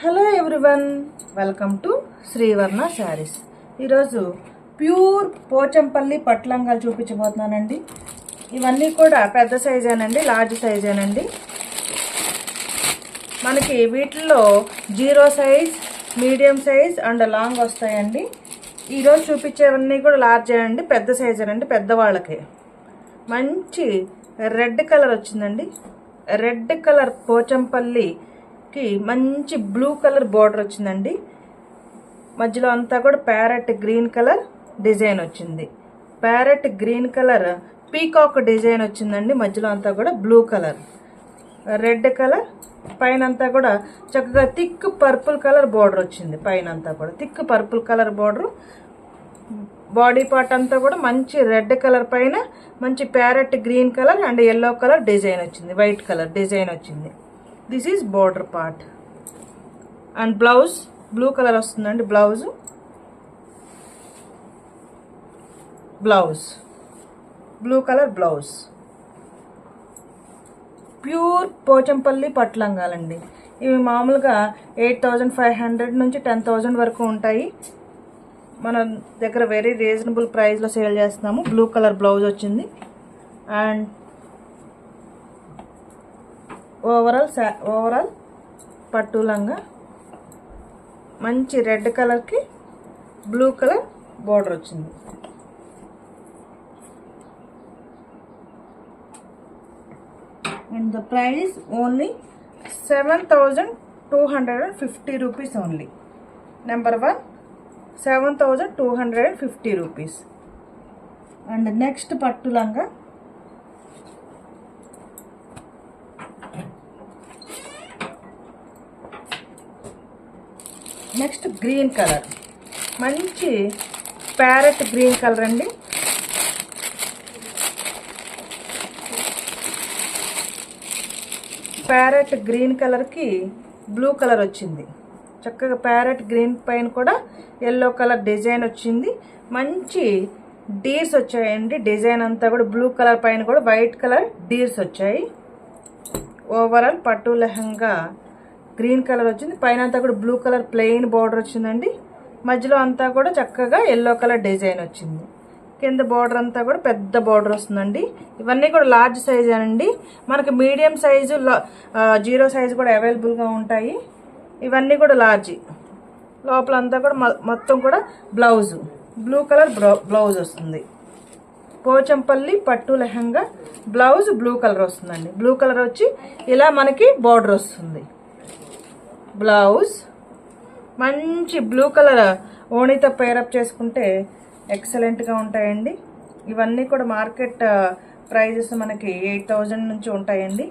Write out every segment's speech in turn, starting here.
Hello everyone, welcome to Srivarna Sarees. ఈరోజు pure Pochampally పట్లంగాలు చూపించబోతున్నానండి. ఇవన్నీ కూడా పెద్ద సైజేనండి, లార్జ్ సైజేనండి. మనకి వీటిల్లో 0 size, medium size and long వస్తాయండి. ఈరోజు చూపించేవన్నీ కూడా లార్జ్ అండి, పెద్ద సైజేనండి, పెద్దవాళ్ళకి. మంచి రెడ్ కలర్ వచ్చిందండి. రెడ్ కలర్ పోచంపల్లికి మంచి బ్లూ కలర్ బోర్డర్ వచ్చిందండి. మధ్యలో అంతా కూడా ప్యారెట్ గ్రీన్ కలర్ డిజైన్ వచ్చింది. Parrot green colour peacock design వచ్చిందండి. మధ్యలో అంతా కూడా బ్లూ కలర్, రెడ్ కలర్, పైన అంతా కూడా చక్కగా థిక్ పర్పుల్ కలర్ బోర్డర్ వచ్చింది. పైన అంతా కూడా thick purple colour border. Body part అంతా కూడా మంచి రెడ్ కలర్ పైన మంచి parrot green colour and yellow colour design వచ్చింది, వైట్ కలర్ డిజైన్ వచ్చింది. This is border part. And blouse blue colour వస్తుందండి. Blouse blue colour blouse. Pure Pochampally పట్లంగాలండి. ఇవి మామూలుగా 8,500 నుంచి 10,000 వరకు ఉంటాయి. మన దగ్గర వెరీ రీజనబుల్ ప్రైస్లో సేల్ చేస్తున్నాము. బ్లూ కలర్ బ్లౌజ్ వచ్చింది. అండ్ ఓవరాల్ పట్టు లంగా మంచి రెడ్ కలర్కి బ్లూ కలర్ బోర్డర్ వచ్చింది. And the price only 7,250 rupees only. Number 1, 7,250 rupees. And next పట్టు లంగా నెక్స్ట్ గ్రీన్ కలర్, మంచి ప్యారెట్ గ్రీన్ కలర్ అండి. ప్యారెట్ గ్రీన్ కలర్కి బ్లూ కలర్ వచ్చింది. చక్కగా ప్యారెట్ గ్రీన్ పైన కూడా ఎల్లో కలర్ డిజైన్ వచ్చింది. మంచి డీర్స్ వచ్చాయండి. డిజైన్ అంతా కూడా బ్లూ కలర్ పైన కూడా వైట్ కలర్ డీర్స్ వచ్చాయి. ఓవరాల్ పట్టు లెహంగా గ్రీన్ కలర్ వచ్చింది. పైన అంతా కూడా బ్లూ కలర్ ప్లెయిన్ బార్డర్ వచ్చిందండి. మధ్యలో అంతా కూడా చక్కగా ఎల్లో కలర్ డిజైన్ వచ్చింది. కింద బార్డర్ అంతా కూడా పెద్ద బార్డర్ వస్తుందండి. ఇవన్నీ కూడా లార్జ్ సైజ్ అండి. మనకి మీడియం సైజు, 0 సైజు కూడా అవైలబుల్గా ఉంటాయి. ఇవన్నీ కూడా లార్జ్. లోపలంతా కూడా మొత్తం కూడా బ్లౌజ్ బ్లూ కలర్ బ్లౌజ్ వస్తుంది. పోచంపల్లి పట్టు లెహంగా బ్లౌజ్ బ్లూ కలర్ వస్తుందండి. బ్లూ కలర్ వచ్చి ఇలా మనకి బార్డర్ వస్తుంది. బ్లౌజ్ మంచి బ్లూ కలర్ ఓణితో పేరప్ చేసుకుంటే ఎక్సలెంట్గా ఉంటాయండి. ఇవన్నీ కూడా మార్కెట్ ప్రైజెస్ మనకి 8,000 నుంచి ఉంటాయండి.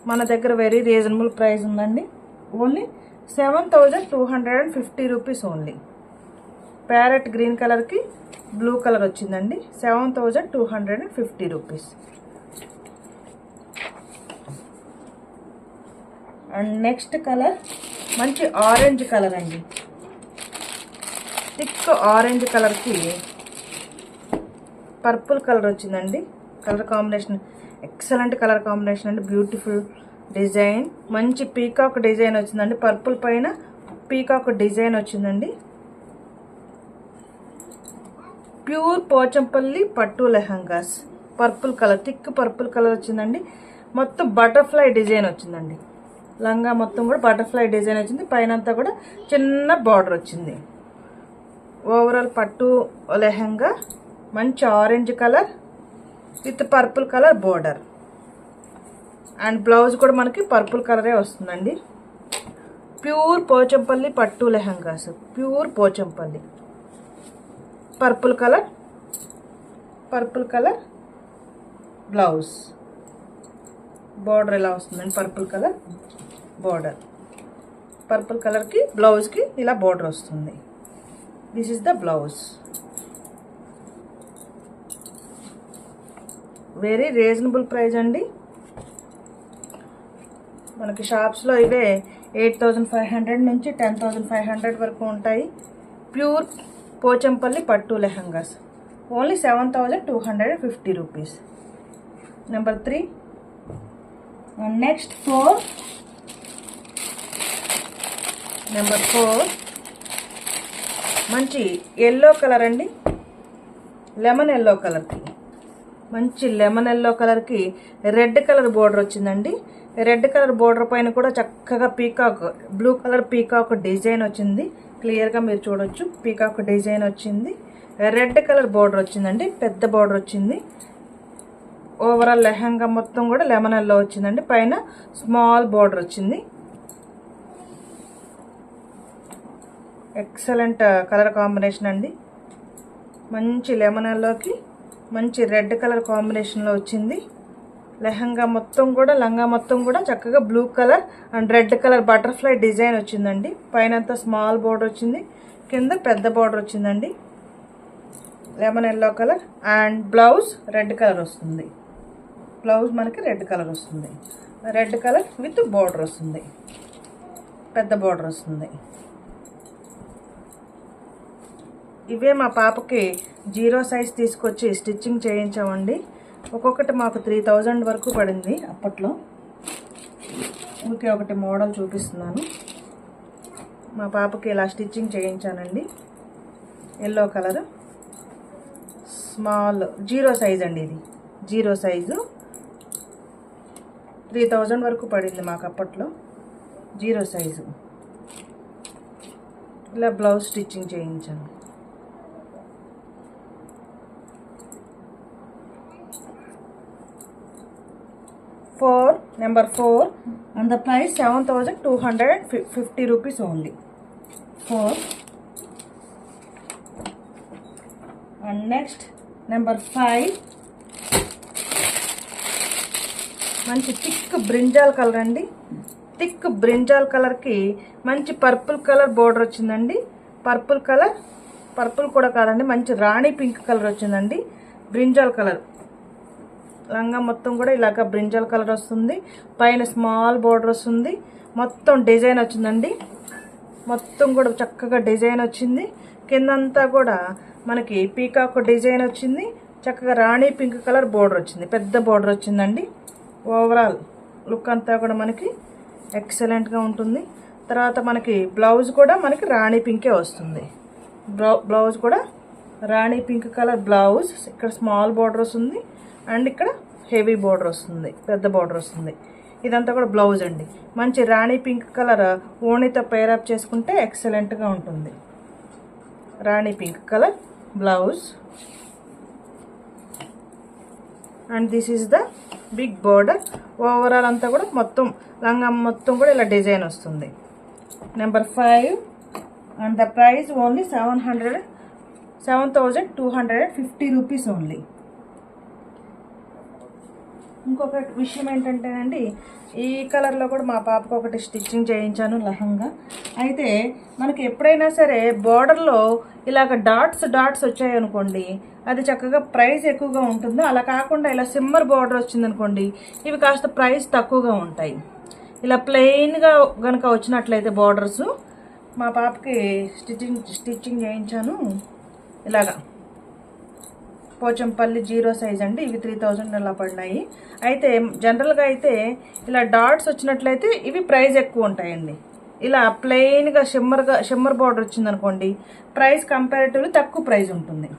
మన దగ్గర వెరీ రీజనబుల్ ప్రైస్ ఉందండి. Only 7,250 rupees only. Parrot green కలర్కి బ్లూ కలర్ వచ్చిందండి. 7,250 రూపీస్. అండ్ నెక్స్ట్ కలర్ మంచి ఆరెంజ్ కలర్ అండి. థిక్ ఆరెంజ్ కలర్కి పర్పుల్ కలర్ వచ్చిందండి. Colour combination excellent colour combination అండి. బ్యూటిఫుల్ డిజైన్, మంచి పీకాక్ డిజైన్ వచ్చిందండి. పర్పుల్ పైన పీకాక్ డిజైన్ వచ్చిందండి. ప్యూర్ పోచంపల్లి పట్టు lehengas. Purple colour, thick purple colour వచ్చిందండి. మొత్తం బటర్ఫ్లై డిజైన్ వచ్చిందండి. లంగా మొత్తం కూడా బటర్ఫ్లై డిజైన్ వచ్చింది. పైన అంతా కూడా చిన్న బార్డర్ వచ్చింది. ఓవరాల్ పట్టు లెహంగా మంచి orange colour with purple colour border. And blouse కూడా మనకి పర్పుల్ కలరే వస్తుందండి. ప్యూర్ పోచంపల్లి పట్టు lehengas, pure Pochampally. Purple colour blouse. Border ఎలా వస్తుందండి? Purple colour border. పర్పుల్ కలర్కి బ్లౌజ్కి ఇలా బోర్డర్ వస్తుంది. This is the blouse. Very reasonable price అండి. మనకి షాప్స్లో ఇవే 8,500 నుంచి 10,500 వరకు ఉంటాయి. ప్యూర్ పోచంపల్లి పట్టు lehengas only 7,250 rupees. Number 3. Next 4 number 4 మంచి ఎల్లో కలర్ అండి, లెమన్ ఎల్లో కలర్కి, మంచి లెమన్ ఎల్లో కలర్కి రెడ్ కలర్ బోర్డర్ వచ్చిందండి. రెడ్ కలర్ బోర్డర్ పైన కూడా చక్కగా peacock, blue colour peacock design వచ్చింది. క్లియర్గా మీరు చూడొచ్చు, పీకాక్ డిజైన్ వచ్చింది. రెడ్ కలర్ బోర్డర్ వచ్చిందండి, పెద్ద బోర్డర్ వచ్చింది. ఓవరాల్ లెహంగా మొత్తం కూడా లెమన్ ఎల్లో వచ్చిందండి, పైన స్మాల్ బోర్డర్ వచ్చింది. ఎక్సలెంట్ కలర్ కాంబినేషన్ అండి. మంచి లెమన్ ఎల్లోకి మంచి రెడ్ కలర్ కాంబినేషన్లో వచ్చింది. లెహంగా మొత్తం కూడా, లంగా మొత్తం కూడా చక్కగా blue colour and red colour butterfly design వచ్చిందండి. పైన అంతా స్మాల్ బోర్డర్ వచ్చింది, కింద పెద్ద బోర్డర్ వచ్చిందండి. Lemon yellow colour and blouse red colour వస్తుంది. బ్లౌజ్ మనకి రెడ్ కలర్ వస్తుంది. రెడ్ కలర్ విత్ బోర్డర్ వస్తుంది, పెద్ద బోర్డర్ వస్తుంది. ఇవే మా పాపకి 0 సైజ్ తీసుకొచ్చి స్టిచ్చింగ్ చేయించామండి. ఒక్కొక్కటి మాకు 3000 వరకు పడింది అప్పట్లో. ఓకే, ఒకటి మోడల్ చూపిస్తున్నాను. మా పాపకి ఇలా స్టిచ్చింగ్ చేయించానండి. ఎల్లో కలర్ స్మాల్ 0 సైజ్ అండి, ఇది 0 సైజు. 3000 వరకు పడింది మాకు అప్పట్లో, 0 సైజు. ఇలా బ్లౌజ్ స్టిచ్చింగ్ చేయించాను. Number 4 and the price 7250 rupees only. 4 and next number 5 మంచి థిక్ బ్రింజాల్ కలర్ అండి. థిక్ బ్రింజాల్ కలర్కి మంచి పర్పుల్ కలర్ బోర్డర్ వచ్చిందండి. పర్పుల్ కూడా కాదండి, మంచి రాణి పింక్ కలర్ వచ్చిందండి. బ్రింజాల్ కలర్ లంగా మొత్తం కూడా ఇలాగ బ్రింజాల్ కలర్ వస్తుంది. పైన స్మాల్ బోర్డర్ వస్తుంది. మొత్తం డిజైన్ వచ్చిందండి, మొత్తం కూడా చక్కగా డిజైన్ వచ్చింది. కిందంతా కూడా మనకి పీకాక్ డిజైన్ వచ్చింది. చక్కగా రాణి పింక్ కలర్ బోర్డర్ వచ్చింది, పెద్ద బోర్డర్ వచ్చిందండి. ఓవరాల్ లుక్ అంతా కూడా మనకి ఎక్సలెంట్గా ఉంటుంది. తర్వాత మనకి బ్లౌజ్ కూడా మనకి రాణి పింకే వస్తుంది. బ్లౌజ్ కూడా రాణి పింక్ కలర్ బ్లౌజ్. ఇక్కడ స్మాల్ బోర్డర్ వస్తుంది అండ్ ఇక్కడ హెవీ బోర్డర్ వస్తుంది, పెద్ద బోర్డర్ వస్తుంది. ఇదంతా కూడా బ్లౌజ్ అండి. మంచి రాణి పింక్ కలర్ ఓణితో పేరప్ చేసుకుంటే ఎక్సలెంట్గా ఉంటుంది. రాణి pink colour blouse and this is the big border. Overall అంతా కూడా మొత్తం లంగా మొత్తం కూడా ఇలా డిజైన్ వస్తుంది. Number 5 and the price only 7250 rupees only. ఇంకొక విషయం ఏంటంటేనండి, ఈ కలర్లో కూడా మా పాపకు ఒకటి స్టిచ్చింగ్ చేయించాను లెహంగా. అయితే మనకి ఎప్పుడైనా సరే బోర్డర్లో ఇలాగ డాట్స్ వచ్చాయి అనుకోండి, అది చక్కగా ప్రైస్ ఎక్కువగా ఉంటుంది. అలా కాకుండా ఇలా సిమ్మర్ బోర్డర్ వచ్చిందనుకోండి, ఇవి కాస్త ప్రైస్ తక్కువగా ఉంటాయి. ఇలా ప్లెయిన్గా కనుక వచ్చినట్లయితే బోర్డర్స్, మా పాపకి స్టిచ్చింగ్ చేయించాను ఇలాగా. పోచంపల్లి 0 సైజ్ అండి. ఇవి 3000 అలా పడినాయి. అయితే జనరల్గా అయితే ఇలా డాట్స్ వచ్చినట్లయితే ఇవి ప్రైస్ ఎక్కువ ఉంటాయండి. ఇలా ప్లెయిన్గా షిమ్మర్ బార్డర్ వచ్చిందనుకోండి, ప్రైస్ కంపారిటివ్లీ తక్కువ ప్రైస్ ఉంటుంది.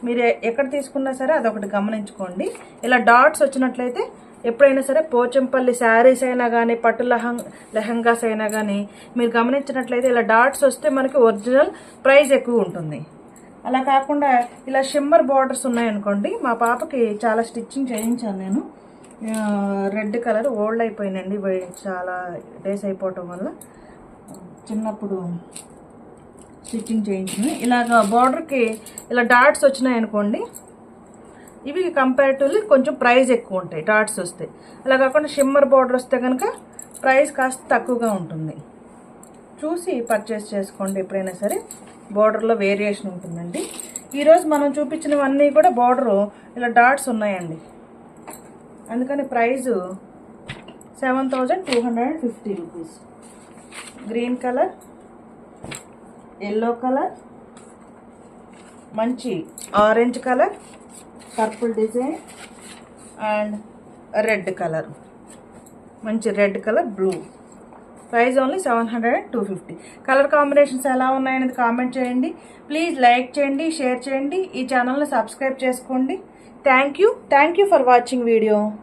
మీరు ఎక్కడ తీసుకున్నా సరే అదొకటి గమనించుకోండి. ఇలా డాట్స్ వచ్చినట్లయితే ఎప్పుడైనా సరే పోచంపల్లి శారీస్ అయినా కానీ పట్టు లెహంగాస్ అయినా కానీ మీరు గమనించినట్లయితే ఇలా డాట్స్ వస్తే మనకి ఒరిజినల్ ప్రైస్ ఎక్కువ ఉంటుంది. అలా కాకుండా ఇలా షిమ్మర్ బార్డర్స్ ఉన్నాయనుకోండి, మా పాపకి చాలా స్టిచ్చింగ్ చేయించాను నేను. రెడ్ కలర్ ఓల్డ్ అయిపోయిందండి, చాలా డేస్ అయిపోవటం వల్ల చిన్నప్పుడు స్టిచ్చింగ్ చేయించాను. ఇలాగ బార్డర్కి ఇలా డాట్స్ వచ్చినాయనుకోండి, ఇవి కంపారిటివ్లీ కొంచెం ప్రైస్ ఎక్కువ ఉంటాయి డాట్స్ వస్తే. అలా కాకుండా షిమ్మర్ బార్డర్ వస్తే కనుక ప్రైస్ కాస్త తక్కువగా ఉంటుంది. చూసి పర్చేస్ చేసుకోండి ఎప్పుడైనా సరే. బార్డర్లో వేరియేషన్ ఉంటుందండి. ఈరోజు మనం చూపించినవన్నీ కూడా బార్డరు ఇలా డాట్స్ ఉన్నాయండి, అందుకని price 7250 rupees. Green colour, yellow colour, మంచి orange colour, purple design and red colour, మంచి red colour blue. Price only 700 and 250. Colour combinations ఎలా ఉన్నాయనేది కామెంట్ చేయండి. ప్లీజ్ లైక్ చేయండి, షేర్ చేయండి, ఈ ఛానల్ని సబ్స్క్రైబ్ చేసుకోండి. Thank you for watching video.